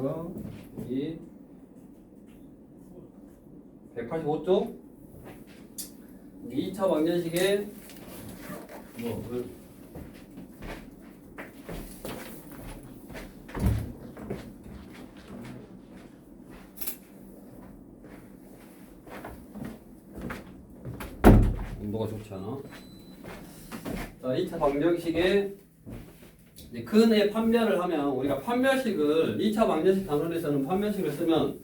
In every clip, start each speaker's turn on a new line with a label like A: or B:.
A: 그러니까 이 185쪽 2차 방정식에 온도가 좋지 않아. 자, 2차 방정식에 근의 판별을 하면 우리가 판별식을 2차 방정식 단원에서는 판별식을 쓰면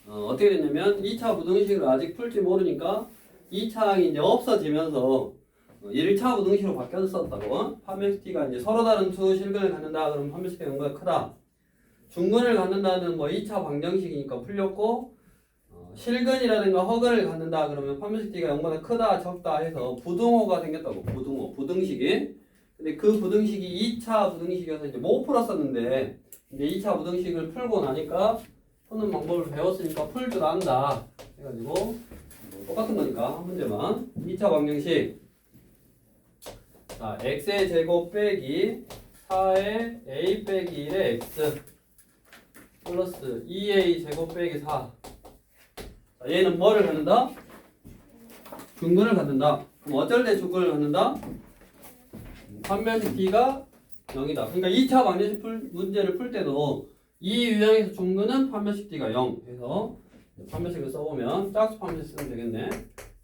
A: 어떻게 되냐면 2차 부등식을 아직 풀지 모르니까 2차항이 이제 없어지면서 1차 부등식으로 바뀌었었다고. 판별식 t가 이제 서로 다른 두 실근을 갖는다 그러면 판별식의 연구가 크다. 중근을 갖는다는 뭐 2차 방정식이니까 풀렸고 실근이라든가 허근을 갖는다 그러면 판별식 t가 0보다 크다 적다 해서 부등호가 생겼다고. 부등식이. 근데 그 부등식이 2차 부등식이어서 이제 못 풀었었는데 이제 2차 부등식을 풀고 나니까 푸는 방법을 배웠으니까 풀 줄 안다 해가지고 똑같은 거니까 한 문제만 2차 방정식. 자, x의 제곱 빼기 4의 a 빼기 1의 x 플러스 2a 제곱 빼기 4. 자, 얘는 뭐를 갖는다? 중근을 갖는다. 그럼 어쩔 때 중근을 갖는다? 판별식 t가 0이다. 그러니까 2차 방정식 문제를 풀 때도 이 유형에서 중근은 판별식 t가 0 해서 판별식을 써보면 짝수 판별식 쓰면 되겠네.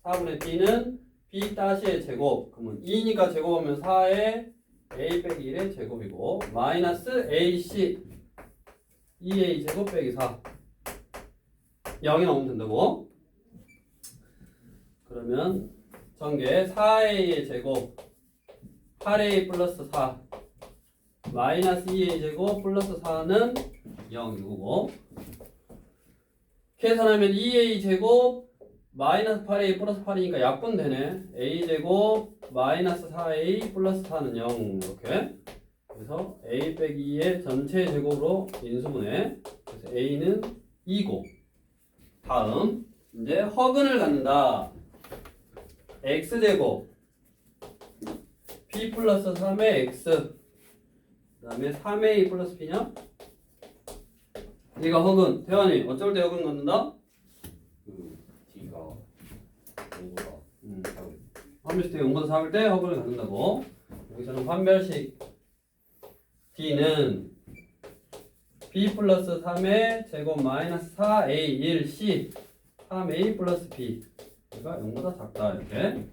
A: 4분의 t는 b-의 제곱. 그러면 2니까 제곱하면 4의 a 빼기 1의 제곱이고 마이너스 ac 2a 제곱 빼기 4 0이 나오면 된다고. 그러면 전개 4a의 제곱 8a 플러스 4 마이너스 2a 제곱 플러스 4는 0이고 계산하면 2a 제곱 마이너스 8a 플러스 8이니까 약분되네. a 제곱 마이너스 4a 플러스 4는 0 이렇게. 그래서 a 빼기 2의 전체 제곱으로 인수분해. 그래서 a는 2고 다음 이제 허근을 갖는다. x제곱 b 플러스 3의 x 그 다음에 3a 플러스 b냐? 얘가 허근. 태환이 어쩔 때 허근 갖는다?
B: D가 0보다
A: 판별식 t 0보다 작을 때 허근을 갖는다고. 여기서는 판별식 t는 b 플러스 3의 제곱 마이너스 4a 1 c 3a 플러스 b 얘가 0보다 작다 이렇게.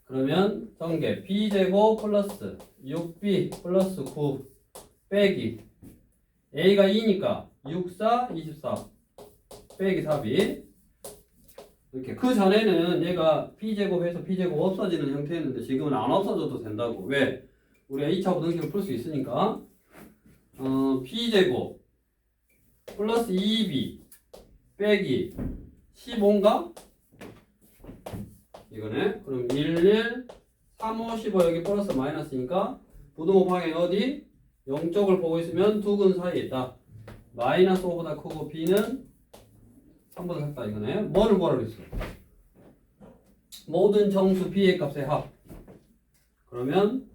A: 그러면 전개 b제곱 플러스 6b 플러스 9 빼기 a가 2니까 6, 4, 24 빼기 4b 이렇게. 그 전에는 얘가 b제곱해서 b제곱 없어지는 형태였는데 지금은 안 없어져도 된다고. 왜? 우리가 2차 부등식을 풀 수 있으니까 b제곱 플러스 2b 빼기 15인가? 이거네. 그럼 11, 35, 15 여기 플러스 마이너스니까 부등호 방향 어디? 0쪽을 보고 있으면 두 근 사이에 있다. 마이너스 5보다 크고 b는 3보다 작다 이거네. 뭐를 보라 그랬어? 모든 정수 b의 값의 합. 그러면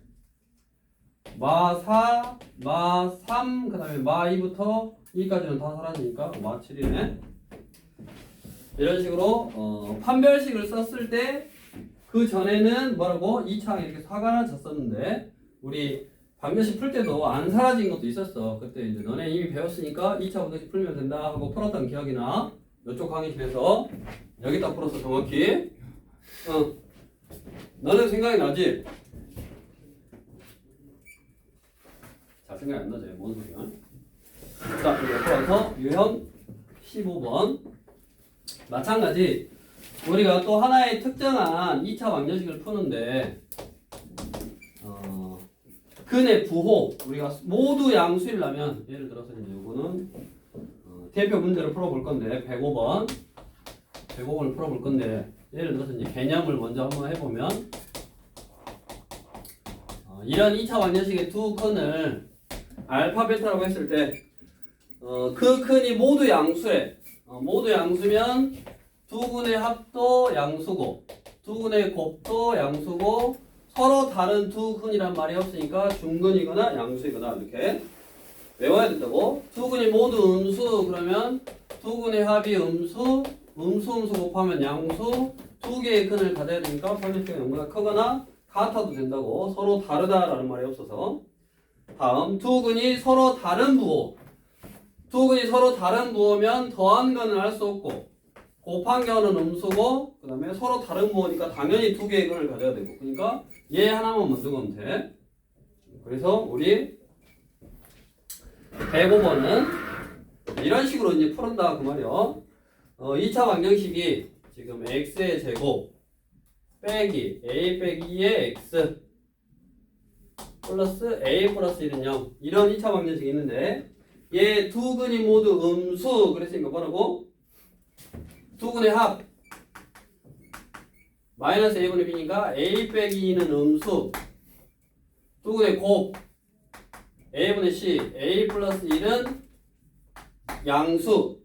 A: 마 4, 마 3, 그 다음에 마 2부터 2까지는 다 사라지니까 마 7이네. 이런 식으로 판별식을 썼을 때 그 전에는 뭐라고 2차항에 이렇게 사가나 졌었는데 우리 방정식 풀 때도 안 사라진 것도 있었어. 그때 이제 너네 이미 배웠으니까 2차 부등식 풀면 된다 하고 풀었던 기억이 나. 이쪽 강의실에서 여기다 풀었어 정확히. 너네 생각이 나지? 잘 생각이 안 나지? 뭔 소리야? 자, 이거 풀어서 유형 15번 마찬가지 우리가 또 하나의 특정한 2차 방정식을 푸는데 근의 부호 우리가 모두 양수이라면 예를 들어서 이제 이거는 대표 문제를 풀어볼 건데 105번을 풀어볼 건데 예를 들어서 이제 개념을 먼저 한번 해보면 이런 2차 방정식의 두 근을 알파 베타라고 했을 때 그 근이 모두 양수래. 모두 양수면 두 근의 합도 양수고 두 근의 곱도 양수고 서로 다른 두 근이란 말이 없으니까 중근이거나 양수이거나 이렇게. 외워야 된다고? 두근이 모두 음수 그러면 두근의 합이 음수 곱하면 양수 두 개의 근을 가져야 되니까 판별식은 0보다 크거나 같아도 된다고. 서로 다르다라는 말이 없어서. 다음 두근이 서로 다른 부호. 두근이 서로 다른 부호면 더한 근을 할 수 없고 곱한 견은 음수고 그 다음에 서로 다른 부호니까 당연히 두 개의 근을 가져야 되고 그러니까 얘 하나만 먼저 가면 돼. 그래서 우리 105번은 이런 식으로 이제 풀은다 그 말이요. 2차 방정식이 지금 x의 제곱 빼기 a 빼기 2의 x 플러스 a 플러스 1은 0 이런 2차 방정식이 있는데 얘 두 근이 모두 음수 그랬으니까 뭐라고? 두 근의 합 마이너스 a분의 b니까 a 빼기 2는 음수 두 근의 곱 a분의 c a 플러스 1은 양수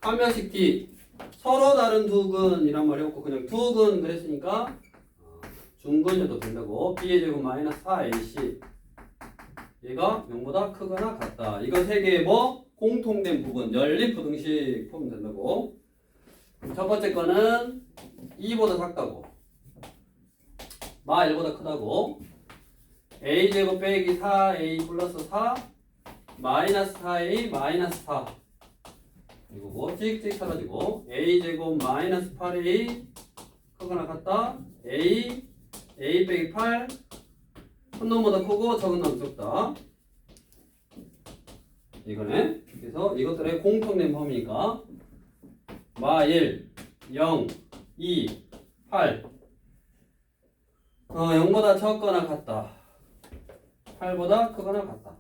A: 판별식 D 서로 다른 두 근이란 말이 없고 그냥 두 근 그랬으니까 중근이어도 된다고. b의 제곱 마이너스 4ac 얘가 0보다 크거나 같다. 이거 세 개의 뭐 공통된 부분 연립부등식 풀면 된다고. 첫 번째 거는 2보다 작다고 마 1보다 크다고 a 제곱 빼기 4a 플러스 4 마이너스 4a 마이너스 4 이거고 찍찍 사라지고 a 제곱 마이너스 8a 크거나 같다 a 빼기 8 큰 놈보다 크고 적은 놈 적다 이거네. 그래서 이것들의 공통된 범위니까 마 1 0 2 8 0보다 적거나 같다 8보다 크거나 같다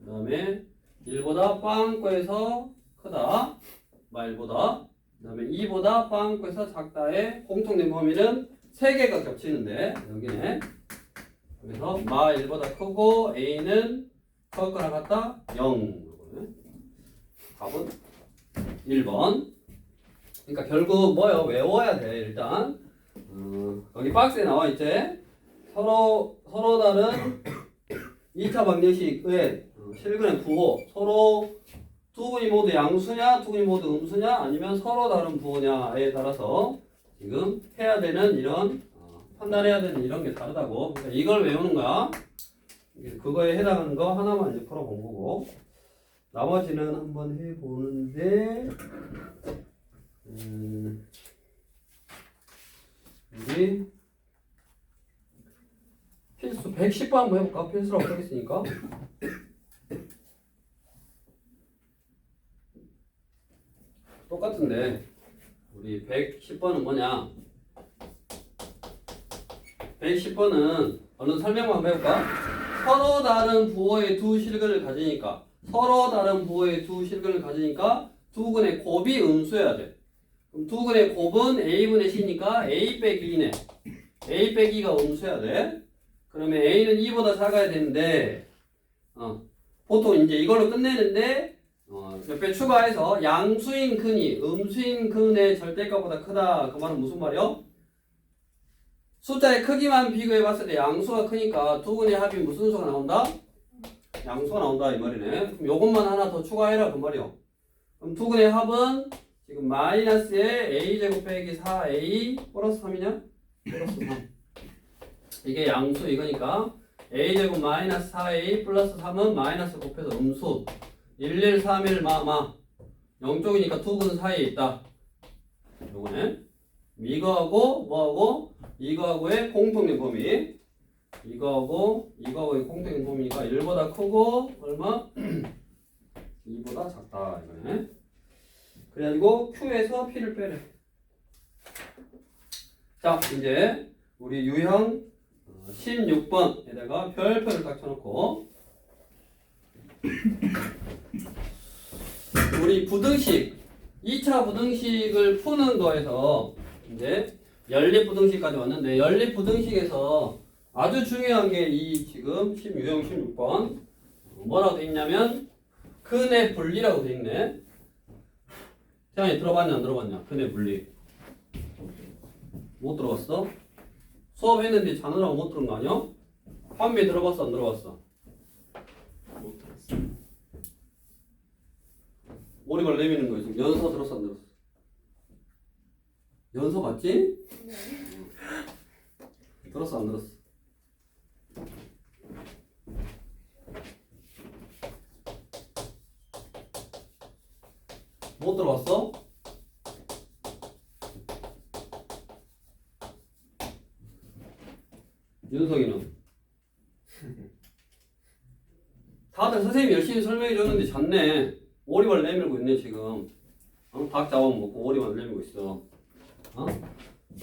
A: 그 다음에 1보다 빵꾸에서 크다 마 1보다 그 다음에 2보다 빵꾸에서 작다의 공통된 범위는 3개가 겹치는데 여기네. 그래서 마 1보다 크고 a는 적거나 같다 0 답은 1번. 그러니까 결국 뭐요? 외워야 돼 일단. 여기 박스에 나와 있지. 서로 다른 2차 방정식의 실근의 부호 서로 두 근이 모두 양수냐 두 근이 모두 음수냐 아니면 서로 다른 부호냐에 따라서 지금 해야 되는 이런 판단해야 되는 이런 게 다르다고. 그러니까 이걸 외우는 거야. 그거에 해당하는 거 하나만 이제 풀어본 거고 나머지는 한번 해보는데 우리 필수 110번 한번 해볼까? 필수라고 써있으니까 똑같은데 우리 110번은 뭐냐? 110번은 얼른 설명만 한번 해볼까? 서로 다른 부호의 두 실근을 가지니까 두 근의 곱이 음수여야 돼. 그럼 두 근의 곱은 a분의 c니까 a 빼기 2네. a 빼기 2가 음수여야 돼. 그러면 a는 2보다 작아야 되는데 보통 이제 이걸로 끝내는데 몇 배 추가해서 양수인 근이 음수인 근의 절대값보다 크다. 그 말은 무슨 말이요? 숫자의 크기만 비교해 봤을 때 양수가 크니까 두 근의 합이 무슨 수가 나온다? 양수가 나온다 이 말이네. 그럼 요것만 하나 더 추가해라 그 말이요. 그럼 두 근의 합은 지금 마이너스에 a제곱 빼기 4a 플러스 3이냐? 플러스 3 이게 양수 이거니까 a제곱 마이너스 4a 플러스 3은 마이너스 곱해서 음수 1131 마 0쪽이니까 두 근 사이에 있다. 요거네. 이거하고 뭐하고 이거하고의 공통된 범위 이거하고의 공통된 범위가 1보다 크고 얼마? 2보다 작다 이거네. 그래가지고 Q에서 P를 빼래. 자 이제 우리 유형 16번에다가 별표를 딱 쳐놓고 우리 부등식 2차 부등식을 푸는 거에서 이제 연립부등식까지 왔는데 연립부등식에서 아주 중요한 게 이 지금 유형 16번 뭐라고 돼 있냐면 근의 분리라고 돼 있네. 태양이 들어봤냐 안 들어봤냐? 근의 분리 못 들어봤어? 수업했는데 자느라고 못 들은 거 아니야? 환비 들어봤어 안 들어봤어? 오리발 내미는 거 있어. 연서 들었어 안 들었어? 연서 맞지?
C: 네.
A: 들었어 안 들었어? 못 들어봤어? 윤석이는? 다들 선생님이 열심히 설명해 줬는데 잤네. 오리발 내밀고 있네 지금. 닭 잡아먹고 오리발 내밀고 있어.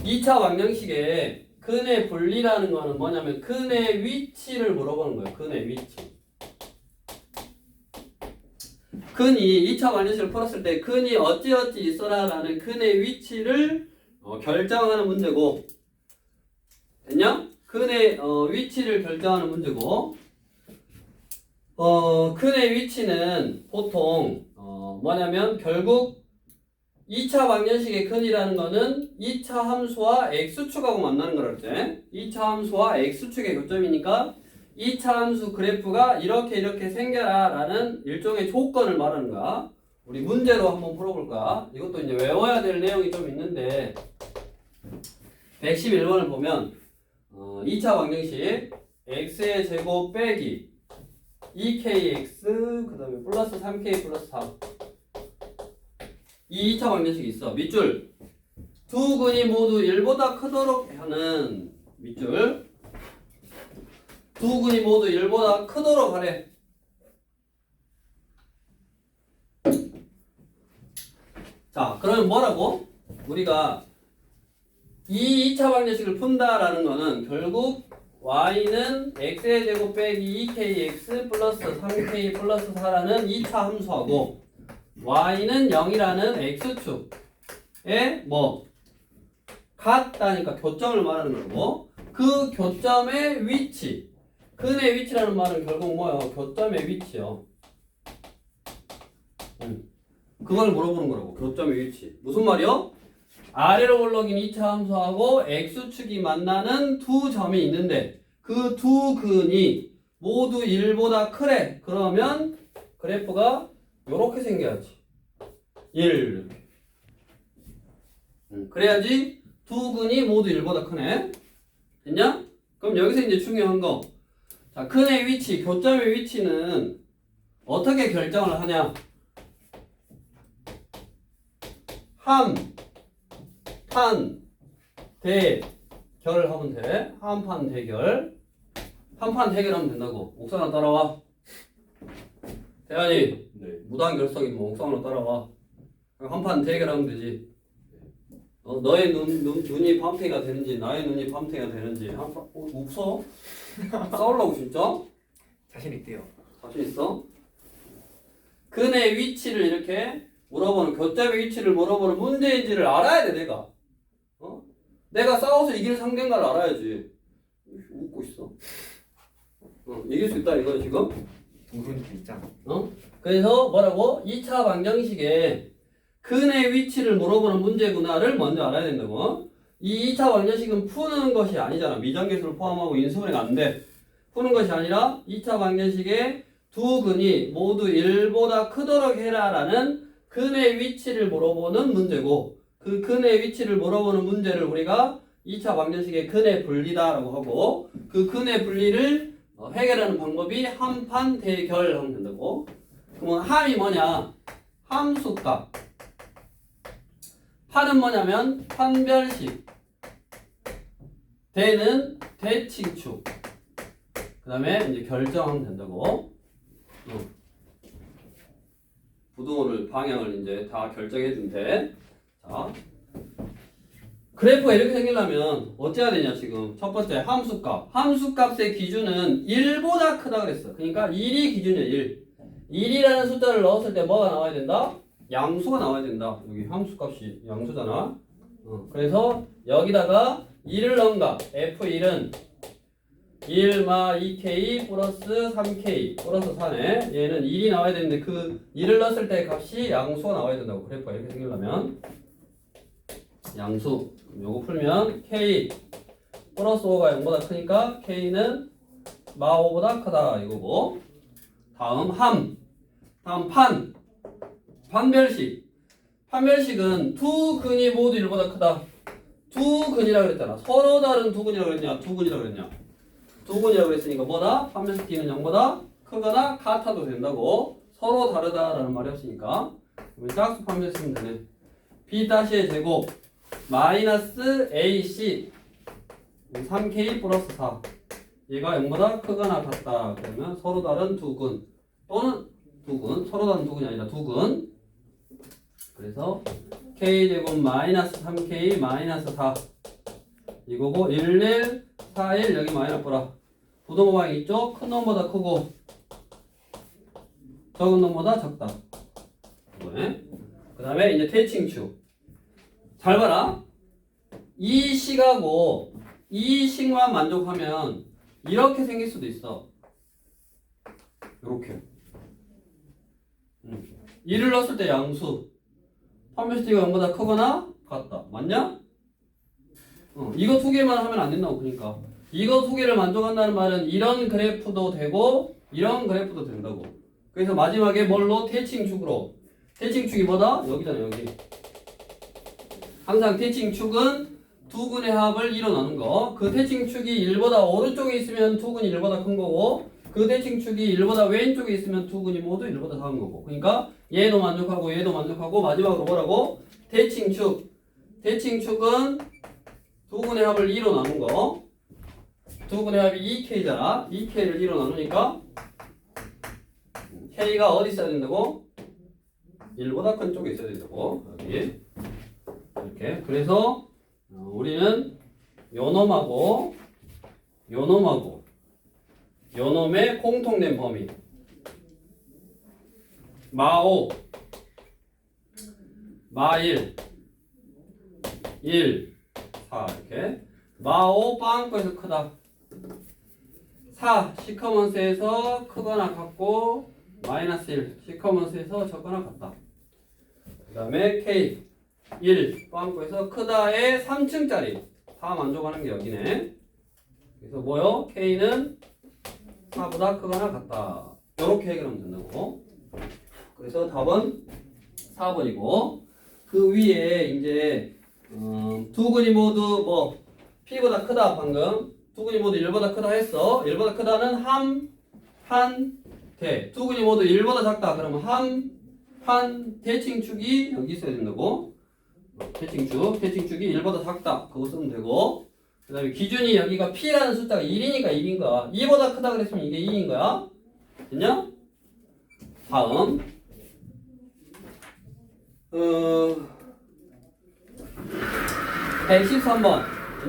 A: 2차 방정식에 근의 분리라는 거는 뭐냐면 근의 위치를 물어보는 거예요. 근의 위치. 근이 2차 방정식을 풀었을 때 근이 어찌어찌 있어라라는 근의 위치를 결정하는 문제고, 됐냐? 근의 위치를 결정하는 문제고, 근의 위치는 보통 뭐냐면 결국 2차 방정식의 근이라는 거는 2차 함수와 x축하고 만나는 거랄 때 2차 함수와 x축의 교점이니까 2차 함수 그래프가 이렇게 생겨라 라는 일종의 조건을 말하는 거야. 우리 문제로 한번 풀어볼까? 이것도 이제 외워야 될 내용이 좀 있는데 111번을 보면 2차 방정식 x의 제곱 빼기 2kx 그 다음에 플러스 3k 플러스 3 이 2차 방정식이 있어. 밑줄 두 근이 모두 1보다 크도록 하는 밑줄 두 근이 모두 1보다 크도록 하래. 자, 그러면 뭐라고? 우리가 이 2차 방정식을 푼다라는 거는 결국 y는 x의 제곱 빼기 2kx 플러스 3k 플러스 4라는 2차 함수하고 y는 0이라는 x축에 뭐 같다니까 교점을 말하는 거고, 그 교점의 위치, 근의 위치라는 말은 결국 뭐요? 교점의 위치요. 그걸 물어보는 거라고. 교점의 위치. 무슨 말이요? 아래로 올라긴 2차 함수하고 x축이 만나는 두 점이 있는데 그 두 근이 모두 1보다 크래. 그러면 그래프가 요렇게 생겨야지. 1 그래야지 두 근이 모두 1보다 크네. 됐냐? 그럼 여기서 이제 중요한 거, 자, 근의 위치, 교점의 위치는 어떻게 결정을 하냐? 함, 판, 대, 결 하면 돼. 함판 대결. 함판 대결하면 된다고. 옥상으로 따라와. 대한이
B: 네.
A: 무단 결석이 뭐 옥상으로 따라와. 한판 대결하면 되지. 너의 눈이 밤탱이가 되는지 나의 눈이 밤탱이가 되는지 한판 없어? 싸우려고 진짜?
D: 자신 있대요.
A: 자신 있어? 근의 위치를 이렇게 물어보는, 교점의 위치를 물어보는 문제인지를 알아야 돼. 내가 싸워서 이길 상대인가를 알아야지. 웃고 있어. 이길 수 있다 이거야 지금?
D: 우선 진짜.
A: 그래서 뭐라고? 2차 방정식에 근의 위치를 물어보는 문제구나를 먼저 알아야 된다고. 이 2차 방정식은 푸는 것이 아니잖아. 미정계수를 포함하고 인수분해가 안 돼. 푸는 것이 아니라 2차 방정식에 두 근이 모두 1보다 크도록 해라라는 근의 위치를 물어보는 문제고, 그 근의 위치를 물어보는 문제를 우리가 2차 방정식의 근의 분리다라고 하고, 그 근의 분리를 해결하는 방법이 함판 대결 하면 된다고. 그러면 함이 뭐냐? 함수값. 판은 뭐냐면 판별식. 대는 대칭축. 그 다음에 이제 결정하면 된다고. 부등호를 방향을 이제 다 결정해 준 대. 자, 그래프가 이렇게 생기려면 어째야 되냐 지금. 첫 번째 함수값. 함수값의 기준은 1보다 크다 그랬어. 그러니까 1이 기준이야. 1. 1이라는 숫자를 넣었을 때 뭐가 나와야 된다? 양수가 나와야 된다. 여기 함수값이 양수잖아. 그래서 여기다가 1을 넣은가? F1은 1마 2K 플러스 3K 플러스 4네. 얘는 1이 나와야 되는데 그 1을 넣었을 때 값이 양수가 나와야 된다고. 그래프가 이렇게 생기려면 양수. 요거 풀면 K 플러스 5가 0보다 크니까 K는 마 5보다 크다 이거고. 다음 함. 다음 판. 판별식은 두 근이 모두 1보다 크다. 두 근이라 그랬잖아. 서로 다른 두 근이라 그랬냐? 두 근이라 그랬냐? 두 근이라고 그랬으니까 뭐다? 판별식 D는 0보다 크거나 같아도 된다고. 서로 다르다라는 말이 없으니까 짝수 판별 쓰면 되네. B-의 제곱 마이너스 AC 3K 플러스 4 얘가 0보다 크거나 같다. 그러면 서로 다른 두 근 또는 두 근 서로 다른 두 근이 아니라 두 근. 그래서 K제곱 마이너스 3K 마이너스 4 이거고 11, 41 여기 마이너스 보라. 부동호방 이쪽 큰 놈보다 크고 적은 놈보다 작다. 그 다음에 이제 대칭축. 잘 봐라. 이 식하고 이 식만 만족하면 이렇게 생길 수도 있어. 이렇게. 1을 넣었을 때 양수. 판별식가 0보다 크거나 같다. 맞냐? 이거 두 개만 하면 안 된다고. 그러니까 이거 두 개를 만족한다는 말은 이런 그래프도 되고 이런 그래프도 된다고. 그래서 마지막에 뭘로? 대칭축으로. 대칭축이 뭐다? 여기잖아 여기. 항상 대칭축은 두 근의 합을 2로 나눈 거. 그 대칭축이 1보다 오른쪽에 있으면 두 근이 1보다 큰 거고 그 대칭축이 1보다 왼쪽에 있으면 두 근이 모두 1보다 작은 거고. 그러니까 얘도 만족하고 얘도 만족하고 마지막으로 뭐라고? 대칭축. 대칭축은 두 근의 합을 2로 나눈 거. 두 근의 합이 2K잖아. 2K를 2로 나누니까 K가 어디 있어야 된다고? 1보다 큰 쪽에 있어야 된다고. 여기. 이렇게. 그래서 우리는 요놈하고 요놈하고 요놈의 공통된 범위 마5 마1 1 4 이렇게 마5 빵꾸에서 크다 4 시커먼스에서 크거나 같고 마이너스 1 시커먼스에서 적거나 같다. 그 다음에 K 1 빵꾸에서 크다의 3층짜리 4 만족하는 게 여기네. 그래서 뭐요? K는 4보다 크거나 같다. 이렇게 해결하면 된다고. 그래서 답은 4번이고 그 위에 이제 두 근이 모두 뭐 P보다 크다. 방금 두 근이 모두 1보다 크다 했어. 1보다 크다는 한 대. 두 근이 모두 1보다 작다. 그러면 한 대칭축이 여기 있어야 된다고. 대칭축이 1보다 작다. 그거 쓰면 되고. 그 다음에 기준이 여기가 P라는 숫자가 1이니까 1인가. 2보다 크다 그랬으면 이게 2인 거야. 됐냐? 다음. 113번.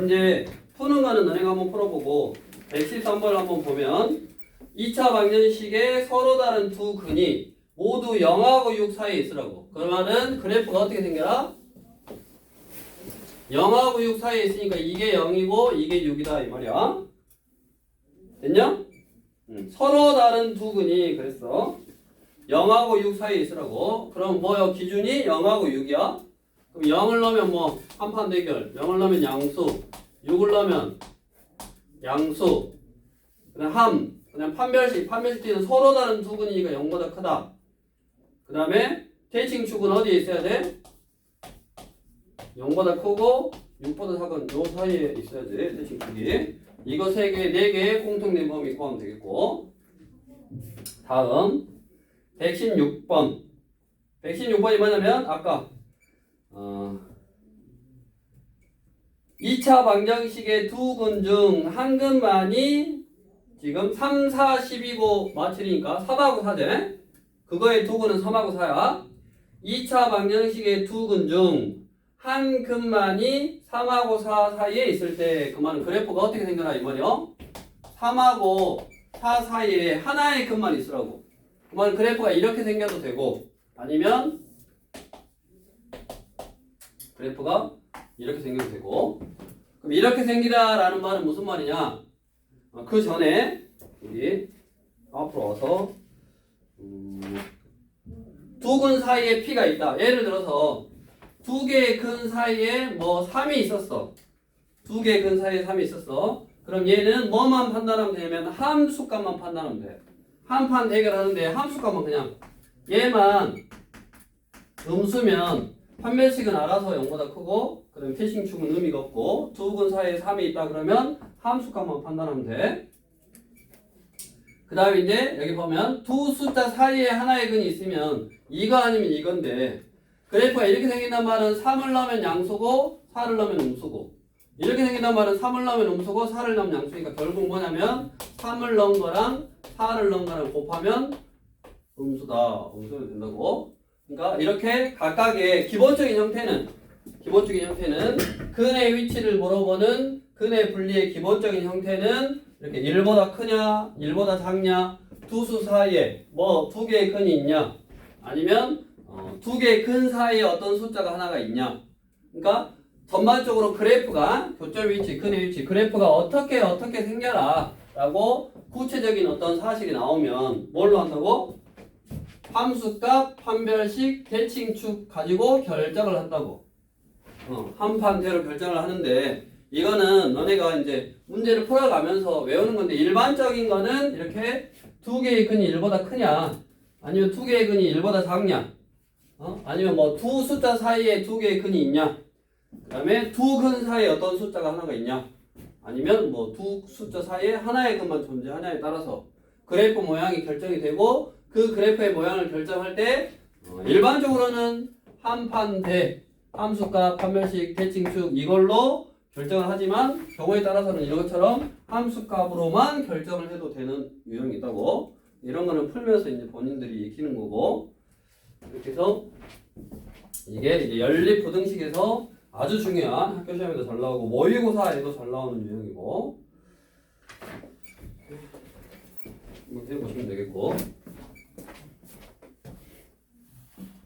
A: 이제 푸는 거는 너네가 한번 풀어보고 113번을 한번 보면 2차 방정식에 서로 다른 두 근이 모두 0하고 6 사이에 있으라고. 그러면은 그래프가 어떻게 생겨라? 0하고 6 사이에 있으니까 이게 0이고 이게 6이다 이 말이야. 됐냐? 서로 다른 두 근이 그랬어. 0하고 6 사이에 있으라고. 그럼 뭐요? 기준이 0하고 6이야. 그럼 0을 넣으면 뭐 한판 대결. 0을 넣으면 양수. 6을 넣으면 양수. 그다음 함. 그다음 판별식. 판별식은 서로 다른 두 근이니까 0보다 크다. 그 다음에 대칭축은 어디에 있어야 돼? 0보다 크고 6보다 작은 요 사이에 있어야지. 대칭축이. 이거 3개, 4개의 공통된 범위 구하면 되겠고. 다음 116번. 116번이 뭐냐면 아까 2차 방정식의 두 근 중 한 근만이 지금 3, 4, 10이고 마칠이니까 3하고 4제. 그거의 두 근은 3하고 4야. 2차 방정식의 두 근 중 한 근만이 3하고 4 사이에 있을 때 그 말은 그래프가 어떻게 생겨나 이 말이요? 3하고 4 사이에 하나의 근만 있으라고. 그 말은 그래프가 이렇게 생겨도 되고 아니면 그래프가 이렇게 생겨도 되고. 그럼 이렇게 생기다라는 말은 무슨 말이냐? 그 전에 우리 앞으로 와서 두 근 사이에 P가 있다. 예를 들어서 두 개의 근 사이에 뭐 3이 있었어. 두 개의 근 사이에 3이 있었어. 그럼 얘는 뭐만 판단하면 되냐면 함수값만 판단하면 돼. 한 판 대결하는데 함수값만 그냥 얘만 음수면 판별식은 알아서 0보다 크고 그다음에 패싱축은 의미가 없고 두 근 사이에 3이 있다 그러면 함수값만 판단하면 돼. 그 다음에 이제 여기 보면 두 숫자 사이에 하나의 근이 있으면 이거 아니면 이건데 그래프가 이렇게 생긴단 말은 3을 넣으면 양수고 4를 넣으면 음수고 이렇게 생긴단 말은 3을 넣으면 음수고 4를 넣으면 양수니까 결국 뭐냐면 3을 넣은 거랑 4를 넣은 거랑 곱하면 음수다. 음수면 된다고. 그러니까 이렇게 각각의 기본적인 형태는 근의 위치를 물어보는 근의 분리의 기본적인 형태는 이렇게 1보다 크냐 1보다 작냐 두 수 사이에 뭐 두 개의 근이 있냐 아니면 두 개의 근 사이에 어떤 숫자가 하나가 있냐. 그러니까 전반적으로 그래프가 교점 위치 근의 위치 그래프가 어떻게 생겨라 라고 구체적인 어떤 사실이 나오면 뭘로 한다고? 함수값, 판별식, 대칭축 가지고 결정을 한다고. 한판대로 결정을 하는데 이거는 너네가 이제 문제를 풀어가면서 외우는 건데 일반적인 거는 이렇게 두 개의 근이 1보다 크냐 아니면 두 개의 근이 1보다 작냐 아니면 뭐 두 숫자 사이에 두 개의 근이 있냐 그 다음에 두 근 사이에 어떤 숫자가 하나가 있냐 아니면 뭐 두 숫자 사이에 하나의 근만 존재하냐에 따라서 그래프 모양이 결정이 되고 그 그래프의 모양을 결정할 때 일반적으로는 한판대 함수값, 판별식, 대칭축 이걸로 결정을 하지만 경우에 따라서는 이것처럼 함수값으로만 결정을 해도 되는 유형이 있다고. 이런 거는 풀면서 이제 본인들이 익히는 거고. 이렇게 해서 이게 이제 연립부등식에서 아주 중요한 학교 시험에도 잘 나오고 모의고사에도 잘 나오는 유형이고. 한번 해보시면 되겠고.